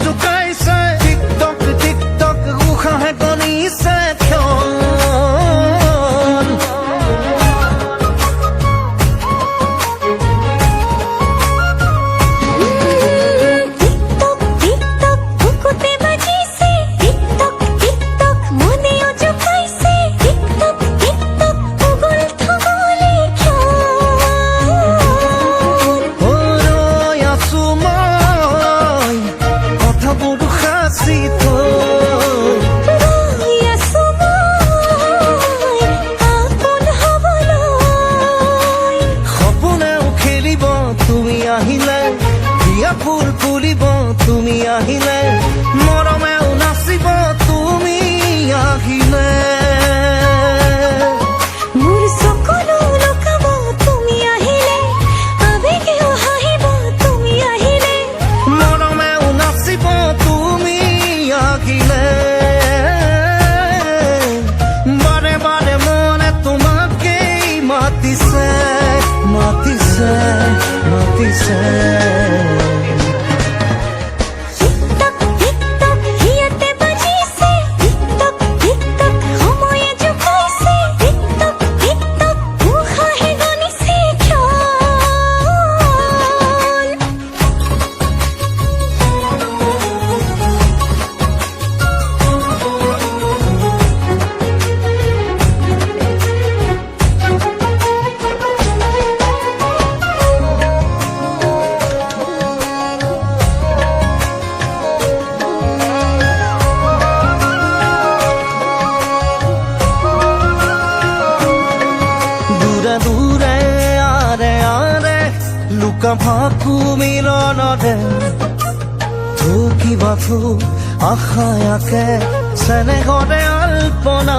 জোকাইছে TikTok TikTok উশাহে কণিছে তুমি আহিলে বিয়া ফুল ফুলিব তুমি আহিলে মৰমেও নাচিব তুমি আহিলে মোৰ সকলো লুকাব তুমি আহিলে আবেগেও হাঁহিব তুমি আহিলে মৰমেও নাচিব তুমি আহিলে বাৰে বাৰে মনে তোমাকেই মাতিছে মাতিছে মাতিছে দূৰে আৰে আৰে লুকা ভাকু মিলনৰে থুকিবা থু আশায়াকে চেনেহৰে আল্পনা